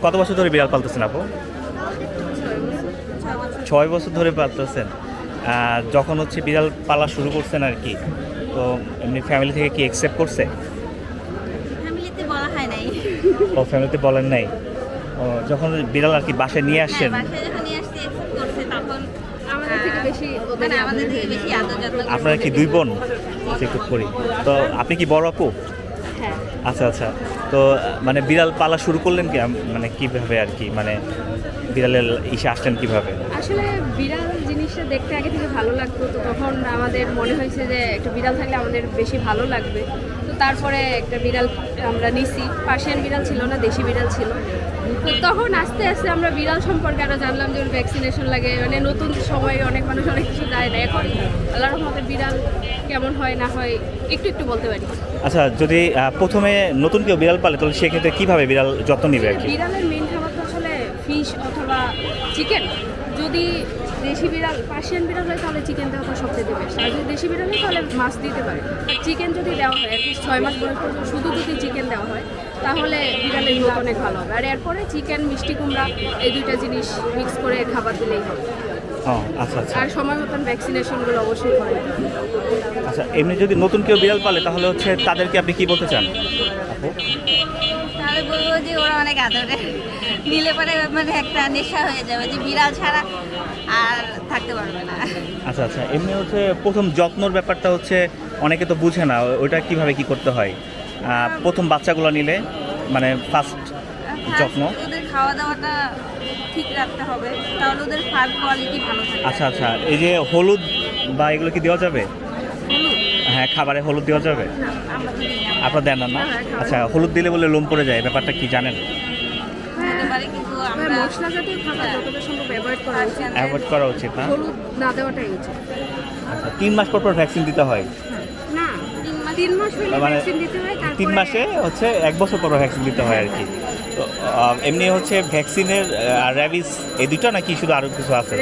কত বছর ধরে বিড়াল পালতেছেন আপু? 6 বছর ধরে পালতেছেন। যখন হচ্ছে বিড়াল পালা শুরু করছেন আর কি, তো এমনি ফ্যামিলি থেকে কি অ্যাকসেপ্ট করছে? ফ্যামিলিতে বলা হয় নাই। ও ফ্যামিলিতে বলেন নাই। ও যখন বিড়াল আর কি বাসায় নিয়ে আসছেন, বাসায় যখন নিয়ে আসতে অ্যাকসেপ্ট করছে তখন আমাদের থেকে বেশি মানে আমাদের থেকে বেশি আদর যত্ন করছে। আপনারা কি 2 বোন? একটু করি তো, আপনি কি বড় আপু? হ্যাঁ। আচ্ছা আচ্ছা। তো মানে বিড়াল পালা শুরু করলেন কি মানে কিভাবে আর কি, মানে বিড়ালের ইসে আসলেন কিভাবে? আসলে বিড়াল জিনিসটা দেখতে আগে থেকে ভালো লাগতো, তো তখন আমাদের মনে হয়েছে যে একটা বিড়াল থাকলে আমাদের বেশি ভালো লাগবে। তো তারপরে একটা বিড়াল আমরা নিছি। পার্সিয়ান বিড়াল ছিল না, দেশি বিড়াল ছিল। তো তখন আস্তে আস্তে আমরা বিড়াল সম্পর্কে আরও জানলাম যে ওর ভ্যাকসিনেশন লাগে, মানে নতুন সময় অনেক মানুষ অনেক কিছু যায় না। এখন আল্লাহর রহমতে বিড়াল কেমন হয় না হয় একটু একটু বলতে পারি। আচ্ছা, যদি প্রথমে নতুন কেউ বিড়াল পালে তাহলে সেক্ষেত্রে কীভাবে বিড়াল যত্ন নেবে আর কি? বিড়ালের মেন খাবার তো আসলে ফিশ অথবা চিকেন। যদি দেশি বিড়াল পার্সিয়ান বিড়াল হয় তাহলে চিকেন দেওয়া তো সবচেয়ে বেস্ট। আর যদি দেশি বিড়াল হয় তাহলে মাছ দিতে পারে। আর চিকেন যদি দেওয়া হয় অ্যাটলিস্ট 6 মাস বয়স পর্যন্ত শুধু যদি চিকেন দেওয়া হয় তাহলে বিড়ালের গ্রোথ অনেক ভালো হবে। আর এরপরে চিকেন মিষ্টি কুমড়া এই দুইটা জিনিস মিক্স করে খাবার দিলেই হবে। ও আচ্ছা আচ্ছা। আর সময় মতন ভ্যাকসিনেশনগুলো অবশ্যই করে। আচ্ছা, এমনি যদি নতুন কেউ বিড়াল পালে তাহলে হচ্ছে তাদেরকে আপনি কি বলতে চান আপু? তাহলে বলবো যে ওরা অনেক আদরে নিলে পরে মানে একটা নেশা হয়ে যাবে যে বিড়াল ছাড়া আর থাকতে পারবে না। আচ্ছা আচ্ছা। এমনি হচ্ছে প্রথম যত্নর ব্যাপারটা হচ্ছে অনেকে তো বুঝে না, ওইটা কিভাবে কি করতে হয় প্রথম বাচ্চাগুলো নিলে, মানে ফার্স্ট যত্ন? ওদের খাওয়া দাওয়াটা ঠিক রাখতে হবে, তাহলে ওদের ফার কোয়ালিটি ভালো থাকবে। আচ্ছা আচ্ছা। এই যে হলুদ বা এগুলো কি দেওয়া যাবে? হলুদ? হ্যাঁ, খাবারে হলুদ দেওয়া যাবে? না, আমরা তো দিই না। আপনার দেন না? আচ্ছা, হলুদ দিলে বলে লোম পড়ে যায়, ব্যাপারটা কি জানেন? হতে পারে, কিন্তু আমরা মশলা জাতীয় খাবার যতটা সম্ভব অ্যাভয়েড করা উচিত। অ্যাভয়েড করা উচিত না? হলুদ না দেওয়াটাই উচিত। আচ্ছা, 3 মাস পর পর ভ্যাকসিন দিতে হয়? না, 3 মাস হলে মানে ভ্যাকসিন দিতে হয়। 3 মাসে হচ্ছে 1 বছর পর ভ্যাকসিন দিতে হয় আর কি। তো এমনি হচ্ছে ভ্যাকসিনের র্যাবিস এই দুটো নাকি শুধু আরও কিছু আছে?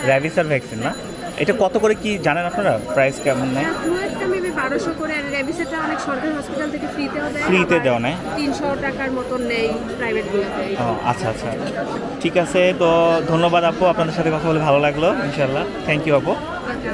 র্যাবিস আর ভ্যাকসিন না? এটা কত করে কি জানেন আপনারা? প্রাইস কেমন নেয়? ফ্লুয়েডটা মেবি 1200 করে, আর রেবিসটা অনেক সরকারি হসপিটাল থেকে ফ্রিতেও দেয়। ফ্রিতে দেওয়া নেয়? 300 টাকার মতন নেই প্রাইভেটগুলোতে। ও আচ্ছা আচ্ছা, ঠিক আছে। তো ধন্যবাদ আপু, আপনাদের সাথে কথা বলে ভালো লাগলো। ইনশাল্লাহ, থ্যাংক ইউ আপু। আচ্ছা।